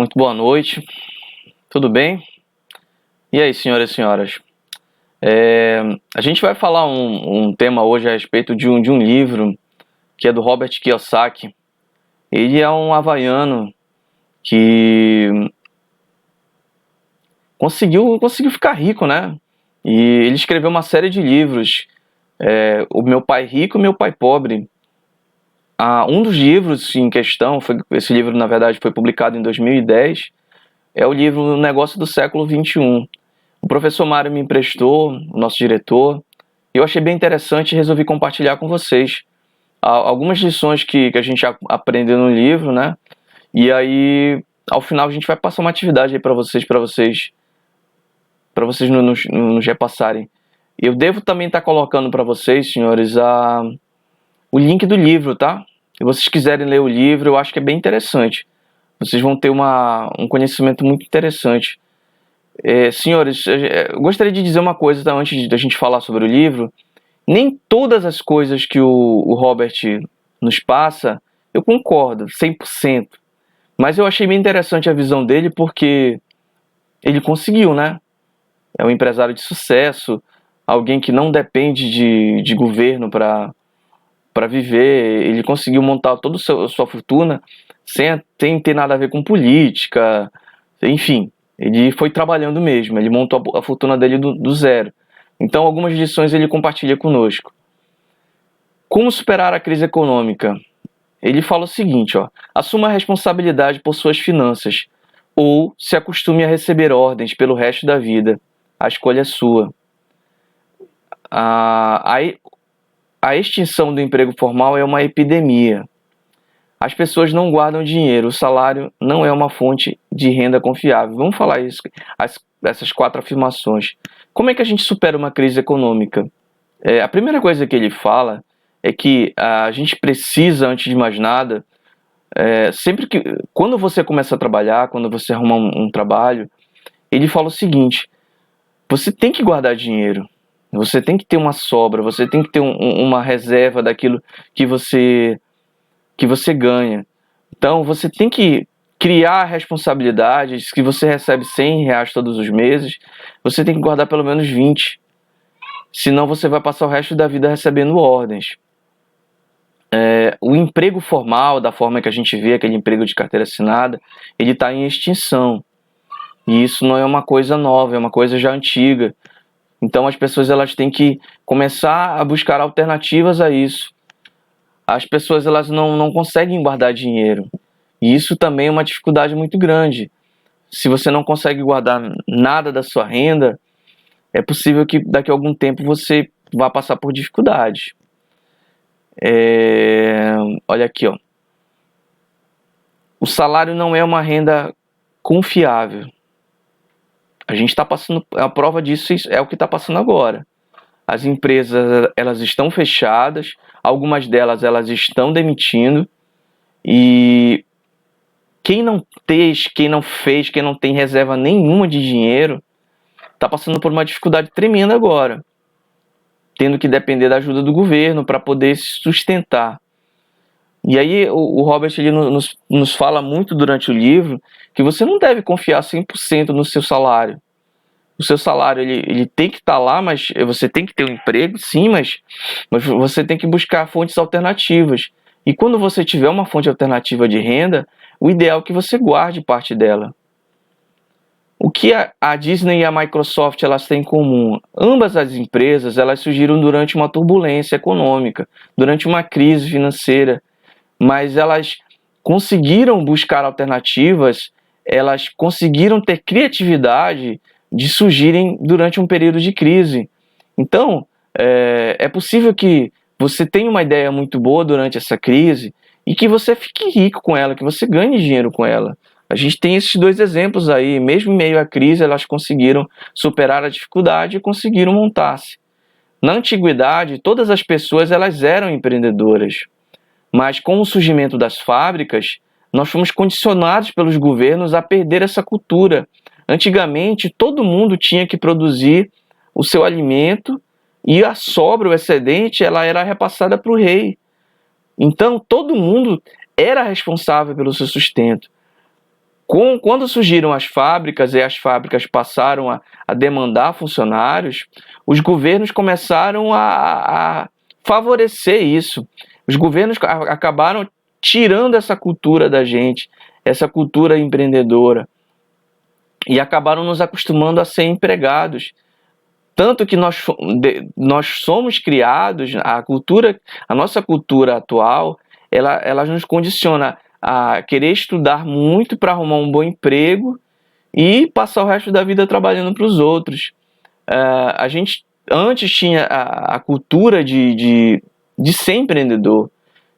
Muito boa noite, tudo bem? E aí, senhoras e senhoras? A gente vai falar um tema hoje a respeito de um livro que é do Robert Kiyosaki. Ele é um havaiano que conseguiu ficar rico, né? E ele escreveu uma série de livros, O Meu Pai Rico e Meu Pai Pobre. Um dos livros em questão, esse livro na verdade foi publicado em 2010, é o livro O Negócio do Século XXI. O professor Mário me emprestou, o nosso diretor, e eu achei bem interessante e resolvi compartilhar com vocês algumas lições que a gente aprendeu no livro, né? E aí, ao final, a gente vai passar uma atividade aí para vocês nos repassarem. Eu devo também estar colocando para vocês, senhores, o link do livro, tá? Se vocês quiserem ler o livro, eu acho que é bem interessante. Vocês vão ter um conhecimento muito interessante. Senhores, eu gostaria de dizer uma coisa antes da gente falar sobre o livro. Nem todas as coisas que o Robert nos passa, eu concordo, 100%. Mas eu achei bem interessante a visão dele porque ele conseguiu, né? É um empresário de sucesso, alguém que não depende de governo para viver. Ele conseguiu montar toda a sua fortuna sem ter nada a ver com política, enfim. Ele foi trabalhando mesmo, ele montou a fortuna dele do zero. Então, algumas lições ele compartilha conosco. Como superar a crise econômica? Ele fala o seguinte, assuma a responsabilidade por suas finanças, ou se acostume a receber ordens pelo resto da vida. A escolha é sua. A extinção do emprego formal é uma epidemia. As pessoas não guardam dinheiro, o salário não é uma fonte de renda confiável. Vamos falar essas 4 afirmações. Como é que a gente supera uma crise econômica? A primeira coisa que ele fala é que a gente precisa, antes de mais nada, quando você começa a trabalhar, quando você arruma um trabalho, ele fala o seguinte: você tem que guardar dinheiro, você tem que ter uma sobra, você tem que ter uma reserva daquilo que você ganha. Então você tem que criar responsabilidades. Se você recebe R$100 todos os meses, você tem que guardar pelo menos 20. Senão você vai passar o resto da vida recebendo ordens. O emprego formal, da forma que a gente vê, aquele emprego de carteira assinada, ele está em extinção. E isso não é uma coisa nova, é uma coisa já antiga. Então as pessoas elas têm que começar a buscar alternativas a isso. As pessoas elas não conseguem guardar dinheiro. E isso também é uma dificuldade muito grande. Se você não consegue guardar nada da sua renda, é possível que daqui a algum tempo você vá passar por dificuldades. Olha aqui, o salário não é uma renda confiável. A gente está passando, a prova disso é o que está passando agora. As empresas elas estão fechadas, algumas delas elas estão demitindo, e quem não fez, quem não tem reserva nenhuma de dinheiro, está passando por uma dificuldade tremenda agora, tendo que depender da ajuda do governo para poder se sustentar. E aí o Robert ele nos fala muito durante o livro que você não deve confiar 100% no seu salário. O seu salário ele tem que estar lá, mas você tem que ter um emprego, sim, mas você tem que buscar fontes alternativas. E quando você tiver uma fonte alternativa de renda, o ideal é que você guarde parte dela. O que a Disney e a Microsoft elas têm em comum? Ambas as empresas elas surgiram durante uma turbulência econômica, durante uma crise financeira, mas elas conseguiram buscar alternativas, elas conseguiram ter criatividade de surgirem durante um período de crise. Então, é possível que você tenha uma ideia muito boa durante essa crise e que você fique rico com ela, que você ganhe dinheiro com ela. A gente tem esses 2 exemplos aí, mesmo em meio à crise, elas conseguiram superar a dificuldade e conseguiram montar-se. Na antiguidade, todas as pessoas elas eram empreendedoras, mas com o surgimento das fábricas, nós fomos condicionados pelos governos a perder essa cultura. Antigamente, todo mundo tinha que produzir o seu alimento e a sobra, o excedente, ela era repassada para o rei. Então, todo mundo era responsável pelo seu sustento. Quando surgiram as fábricas e as fábricas passaram a demandar funcionários, os governos começaram a favorecer isso. Os governos acabaram tirando essa cultura da gente, essa cultura empreendedora, e acabaram nos acostumando a ser empregados. Tanto que nós somos criados, a nossa cultura atual, ela nos condiciona a querer estudar muito para arrumar um bom emprego e passar o resto da vida trabalhando para os outros. A gente antes tinha a cultura de ser empreendedor,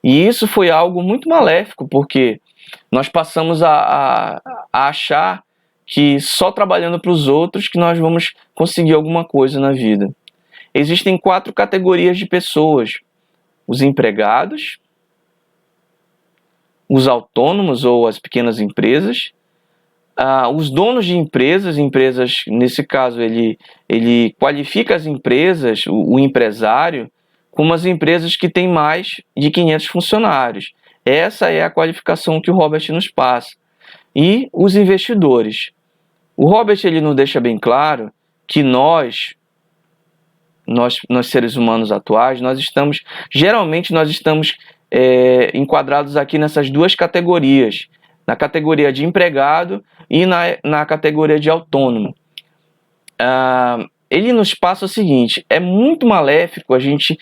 e isso foi algo muito maléfico, porque nós passamos a achar que só trabalhando para os outros que nós vamos conseguir alguma coisa na vida. Existem 4 categorias de pessoas: os empregados, os autônomos ou as pequenas empresas, os donos de empresas, nesse caso ele qualifica as empresas, o empresário, como as empresas que têm mais de 500 funcionários. Essa é a qualificação que o Robert nos passa. E os investidores. O Robert ele nos deixa bem claro que nós seres humanos atuais, geralmente nós estamos enquadrados aqui nessas 2 categorias, na categoria de empregado e na categoria de autônomo. Ele nos passa o seguinte: é muito maléfico a gente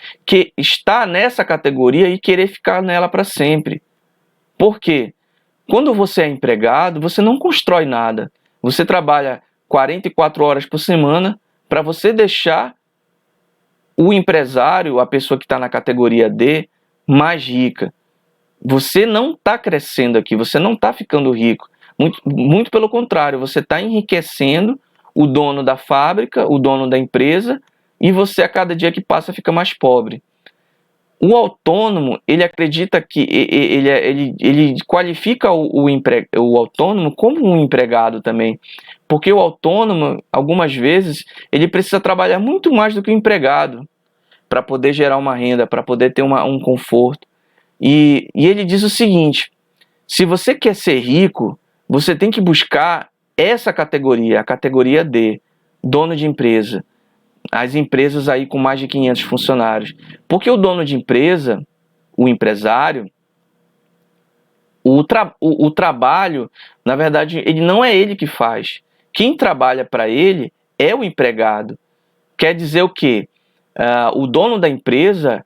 estar nessa categoria e querer ficar nela para sempre. Por quê? Quando você é empregado, você não constrói nada. Você trabalha 44 horas por semana para você deixar o empresário, a pessoa que está na categoria D, mais rica. Você não está crescendo aqui, você não está ficando rico. Muito pelo contrário, você está enriquecendo o dono da fábrica, o dono da empresa, e você a cada dia que passa fica mais pobre. O autônomo, ele acredita que ele qualifica o autônomo como um empregado também, porque o autônomo, algumas vezes, ele precisa trabalhar muito mais do que o empregado para poder gerar uma renda, para poder ter um conforto. E ele diz o seguinte: se você quer ser rico, você tem que buscar essa categoria, a categoria D, dono de empresa. As empresas aí com mais de 500 funcionários. Porque o dono de empresa, o empresário, o trabalho, na verdade, ele não é ele que faz. Quem trabalha para ele é o empregado. Quer dizer o quê? O dono da empresa,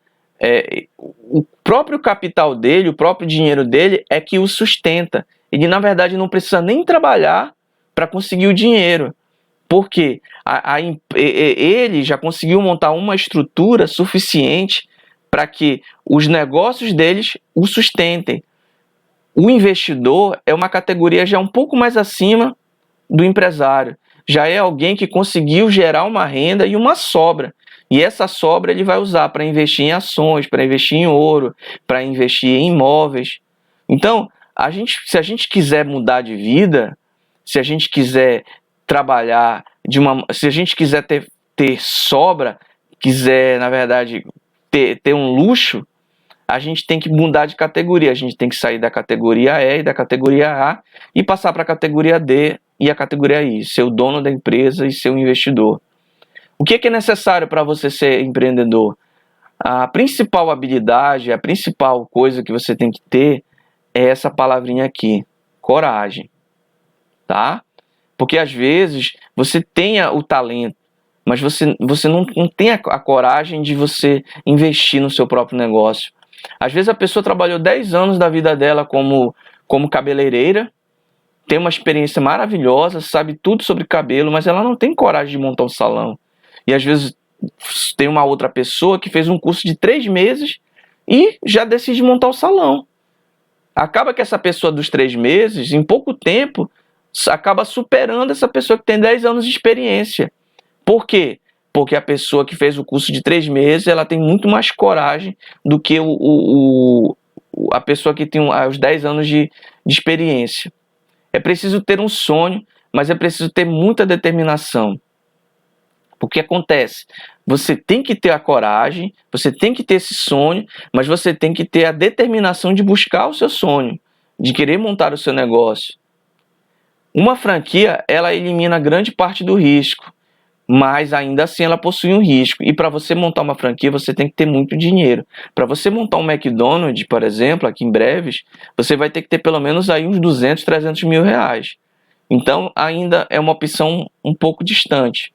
o próprio capital dele, o próprio dinheiro dele é que o sustenta. Ele, na verdade, não precisa nem trabalhar para conseguir o dinheiro. Porque ele já conseguiu montar uma estrutura suficiente para que os negócios deles o sustentem. O investidor é uma categoria já um pouco mais acima do empresário. Já é alguém que conseguiu gerar uma renda e uma sobra. E essa sobra ele vai usar para investir em ações, para investir em ouro, para investir em imóveis. Então, se a gente quiser mudar de vida, se a gente quiser trabalhar se a gente quiser ter sobra, quiser, na verdade, ter um luxo, a gente tem que mudar de categoria. A gente tem que sair da categoria E e da categoria A e passar para a categoria D e a categoria I, ser o dono da empresa e ser um investidor. O que é necessário para você ser empreendedor? A principal habilidade, a principal coisa que você tem que ter é essa palavrinha aqui: coragem. Tá? Porque às vezes você tem o talento, mas você não tem a coragem de você investir no seu próprio negócio. Às vezes a pessoa trabalhou 10 anos da vida dela como cabeleireira, tem uma experiência maravilhosa, sabe tudo sobre cabelo, mas ela não tem coragem de montar um salão. E às vezes tem uma outra pessoa que fez um curso de 3 meses e já decide montar o salão. Acaba que essa pessoa dos 3 meses, em pouco tempo, acaba superando essa pessoa que tem 10 anos de experiência. Por quê? Porque a pessoa que fez o curso de 3 meses, ela tem muito mais coragem do que a pessoa que tem os 10 anos de experiência. É preciso ter um sonho, mas é preciso ter muita determinação. O que acontece? Você tem que ter a coragem, você tem que ter esse sonho, mas você tem que ter a determinação de buscar o seu sonho, de querer montar o seu negócio. Uma franquia, ela elimina grande parte do risco, mas ainda assim ela possui um risco. E para você montar uma franquia, você tem que ter muito dinheiro. Para você montar um McDonald's, por exemplo, aqui em Breves, você vai ter que ter pelo menos aí uns 200, 300 mil reais. Então, ainda é uma opção um pouco distante.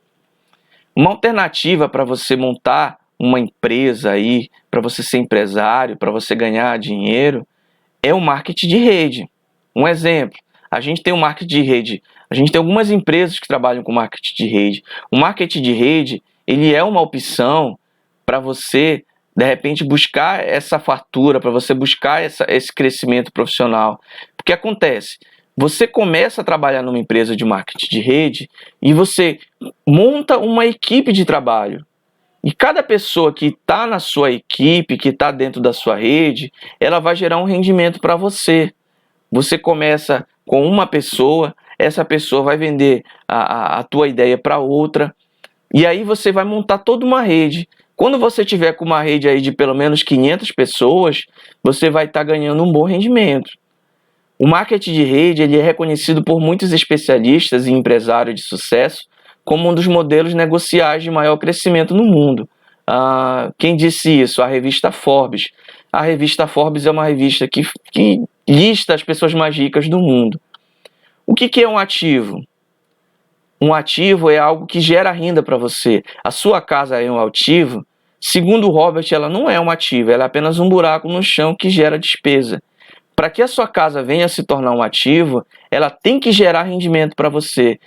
Uma alternativa para você montar uma empresa aí, para você ser empresário, para você ganhar dinheiro, é o marketing de rede. Um exemplo, a gente tem o marketing de rede, a gente tem algumas empresas que trabalham com marketing de rede. O marketing de rede, ele é uma opção para você, de repente, buscar essa fartura, para você buscar esse crescimento profissional. Porque acontece, você começa a trabalhar numa empresa de marketing de rede e você monta uma equipe de trabalho. E cada pessoa que está na sua equipe, que está dentro da sua rede, ela vai gerar um rendimento para você. Você começa com uma pessoa, essa pessoa vai vender a tua ideia para outra, e aí você vai montar toda uma rede. Quando você tiver com uma rede aí de pelo menos 500 pessoas, você vai estar ganhando um bom rendimento. O marketing de rede ele é reconhecido por muitos especialistas e empresários de sucesso como um dos modelos negociais de maior crescimento no mundo. Quem disse isso? A revista Forbes. A revista Forbes é uma revista que lista as pessoas mais ricas do mundo. O que é um ativo? Um ativo é algo que gera renda para você. A sua casa é um ativo? Segundo o Robert, ela não é um ativo, ela é apenas um buraco no chão que gera despesa. Para que a sua casa venha a se tornar um ativo, ela tem que gerar rendimento para você.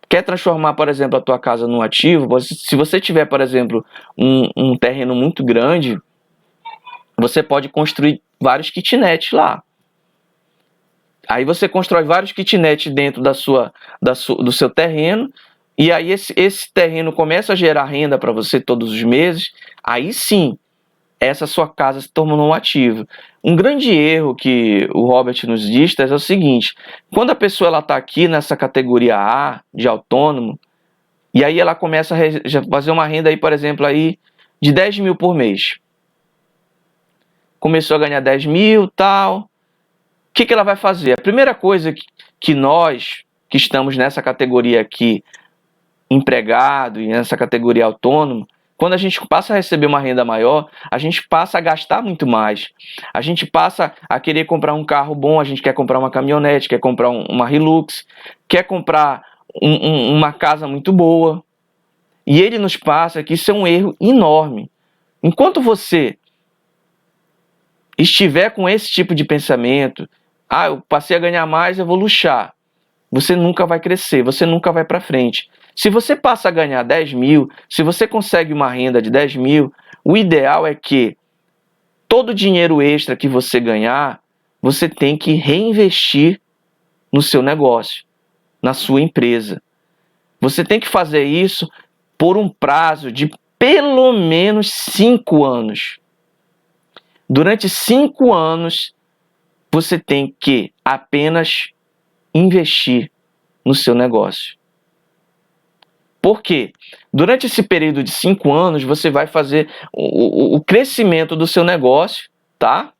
Quer transformar, por exemplo, a tua casa num ativo? Se você tiver, por exemplo, um terreno muito grande, você pode construir vários kitnets lá. Aí você constrói vários kitnets dentro do seu terreno, e aí esse terreno começa a gerar renda para você todos os meses. Aí sim, essa sua casa se tornou um ativo. Um grande erro que o Robert nos diz é o seguinte: quando a pessoa está aqui nessa categoria A de autônomo, e aí ela começa a fazer uma renda aí, por exemplo, aí de 10 mil por mês. Começou a ganhar 10 mil, tal. O que ela vai fazer? A primeira coisa que nós, que estamos nessa categoria aqui, empregado e nessa categoria autônomo, quando a gente passa a receber uma renda maior, a gente passa a gastar muito mais. A gente passa a querer comprar um carro bom, a gente quer comprar uma caminhonete, quer comprar uma Hilux, quer comprar uma casa muito boa. E ele nos passa que isso é um erro enorme. Enquanto você estiver com esse tipo de pensamento, eu passei a ganhar mais, eu vou luxar, você nunca vai crescer, você nunca vai para frente. Se você passa a ganhar 10 mil, se você consegue uma renda de 10 mil, o ideal é que todo o dinheiro extra que você ganhar, você tem que reinvestir no seu negócio, na sua empresa. Você tem que fazer isso por um prazo de pelo menos 5 anos. Durante 5 anos, você tem que apenas investir no seu negócio. Por quê? Durante esse período de 5 anos, você vai fazer o crescimento do seu negócio, tá?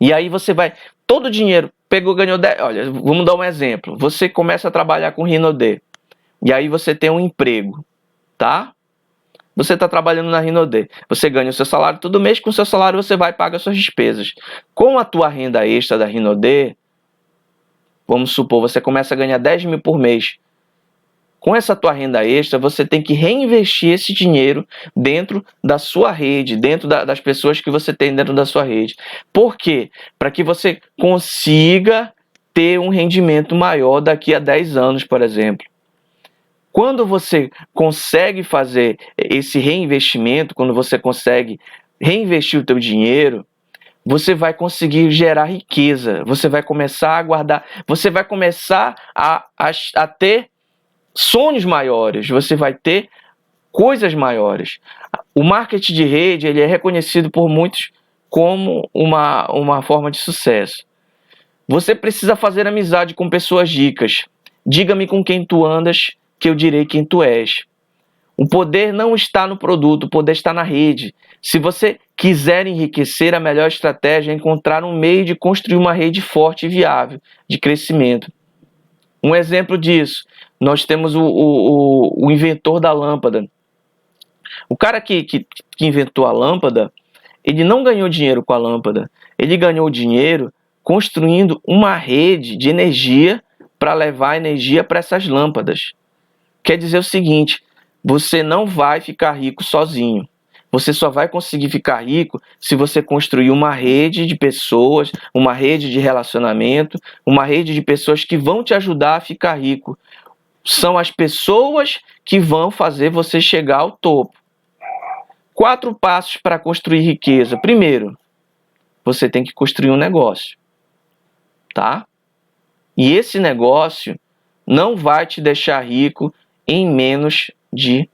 E aí você vai... Todo o dinheiro, ganhou 10... Olha, vamos dar um exemplo. Você começa a trabalhar com Rinode. E aí você tem um emprego, tá? Você está trabalhando na Rinode. Você ganha o seu salário todo mês. Com o seu salário você vai pagar suas despesas. Com a tua renda extra da Rinode, vamos supor, você começa a ganhar 10 mil por mês. Com essa tua renda extra, você tem que reinvestir esse dinheiro dentro da sua rede, dentro das pessoas que você tem dentro da sua rede. Por quê? Para que você consiga ter um rendimento maior daqui a 10 anos, por exemplo. Quando você consegue fazer esse reinvestimento, quando você consegue reinvestir o teu dinheiro, você vai conseguir gerar riqueza, você vai começar a guardar, você vai começar a ter sonhos maiores, você vai ter coisas maiores. O marketing de rede ele é reconhecido por muitos como uma forma de sucesso. Você precisa fazer amizade com pessoas ricas. Diga-me com quem tu andas, que eu direi quem tu és. O poder não está no produto, o poder está na rede. Se você quiser enriquecer, a melhor estratégia é encontrar um meio de construir uma rede forte e viável de crescimento. Um exemplo disso, nós temos o inventor da lâmpada. O cara que inventou a lâmpada, ele não ganhou dinheiro com a lâmpada, ele ganhou dinheiro construindo uma rede de energia para levar energia para essas lâmpadas. Quer dizer o seguinte, você não vai ficar rico sozinho. Você só vai conseguir ficar rico se você construir uma rede de pessoas, uma rede de relacionamento, uma rede de pessoas que vão te ajudar a ficar rico. São as pessoas que vão fazer você chegar ao topo. 4 passos para construir riqueza. Primeiro, você tem que construir um negócio, tá? E esse negócio não vai te deixar rico em menos de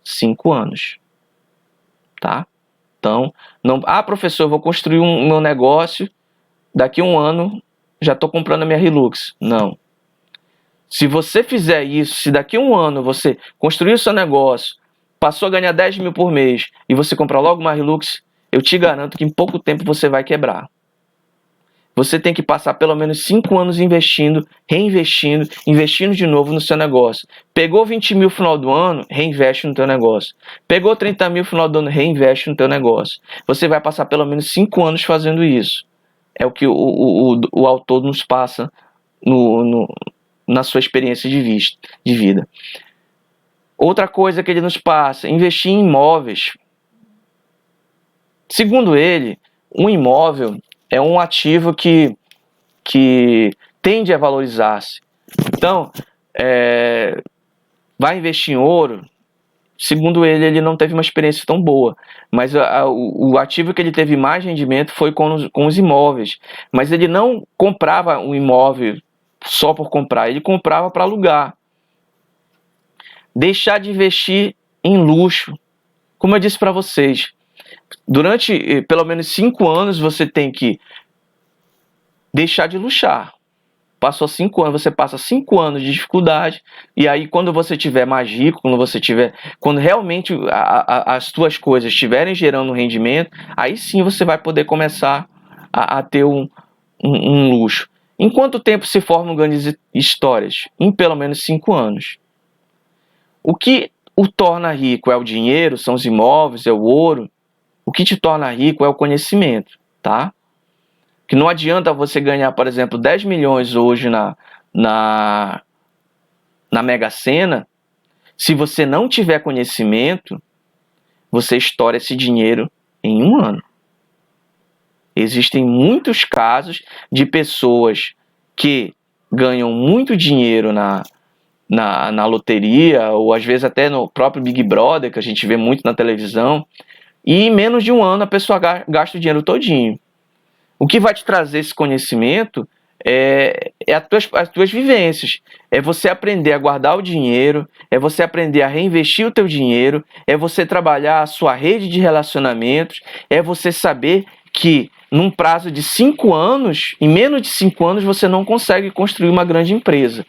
5 anos, tá? Então, não, professor, eu vou construir meu negócio, daqui a 1 ano já estou comprando a minha Hilux. Não. Se você fizer isso, se daqui a 1 ano você construir o seu negócio, passou a ganhar 10 mil por mês e você comprar logo uma Hilux, eu te garanto que em pouco tempo você vai quebrar. Você tem que passar pelo menos 5 anos investindo, reinvestindo, investindo de novo no seu negócio. Pegou 20 mil no final do ano, reinveste no teu negócio. Pegou 30 mil no final do ano, reinveste no teu negócio. Você vai passar pelo menos 5 anos fazendo isso. É o que o autor nos passa na sua experiência de vida. Outra coisa que ele nos passa, investir em imóveis. Segundo ele, um imóvel é um ativo que tende a valorizar-se. Então, vai investir em ouro. Segundo ele não teve uma experiência tão boa. Mas o ativo que ele teve mais rendimento foi com os imóveis. Mas ele não comprava um imóvel só por comprar, ele comprava para alugar. Deixar de investir em luxo. Como eu disse para vocês, durante pelo menos 5 anos você tem que deixar de luxar. Passou 5 anos, você passa 5 anos de dificuldade, e aí quando você estiver mais rico, quando realmente as tuas coisas estiverem gerando um rendimento, aí sim você vai poder começar a ter um luxo. Em quanto tempo se formam grandes histórias? Em pelo menos 5 anos. O que o torna rico é o dinheiro, são os imóveis, é o ouro. O que te torna rico é o conhecimento, tá? Que não adianta você ganhar, por exemplo, 10 milhões hoje na Mega Sena, se você não tiver conhecimento, você estoura esse dinheiro em 1 ano. Existem muitos casos de pessoas que ganham muito dinheiro na loteria, ou às vezes até no próprio Big Brother, que a gente vê muito na televisão, e em menos de 1 ano a pessoa gasta o dinheiro todinho. O que vai te trazer esse conhecimento é as tuas vivências. É você aprender a guardar o dinheiro, é você aprender a reinvestir o teu dinheiro, é você trabalhar a sua rede de relacionamentos, é você saber que num prazo de 5 anos, em menos de 5 anos, você não consegue construir uma grande empresa.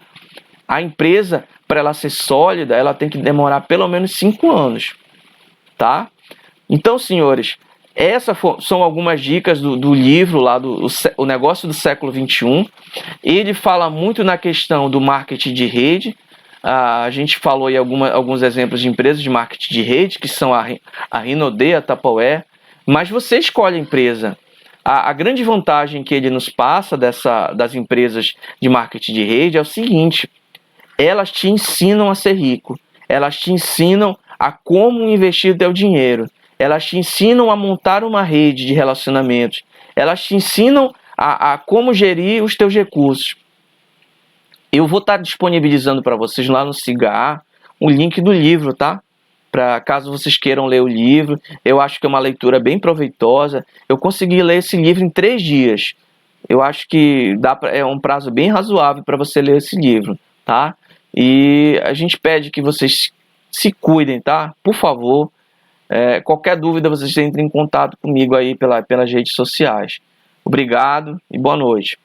A empresa, para ela ser sólida, ela tem que demorar pelo menos 5 anos, tá? Então, senhores, essas são algumas dicas do livro lá, O Negócio do Século XXI. Ele fala muito na questão do marketing de rede. A gente falou aí alguns exemplos de empresas de marketing de rede, que são a Rinode, a Tupperware. Mas você escolhe a empresa. A grande vantagem que ele nos passa das empresas de marketing de rede é o seguinte: elas te ensinam a ser rico, elas te ensinam a como investir o teu dinheiro, elas te ensinam a montar uma rede de relacionamentos, elas te ensinam a como gerir os teus recursos. Eu vou estar disponibilizando para vocês lá no Siga o link do livro, tá? Para caso vocês queiram ler o livro. Eu acho que é uma leitura bem proveitosa. Eu consegui ler esse livro em 3 dias. Eu acho que é um prazo bem razoável para você ler esse livro, tá? E a gente pede que vocês se cuidem, tá? Por favor. Qualquer dúvida, vocês entrem em contato comigo aí pelas redes sociais. Obrigado e boa noite.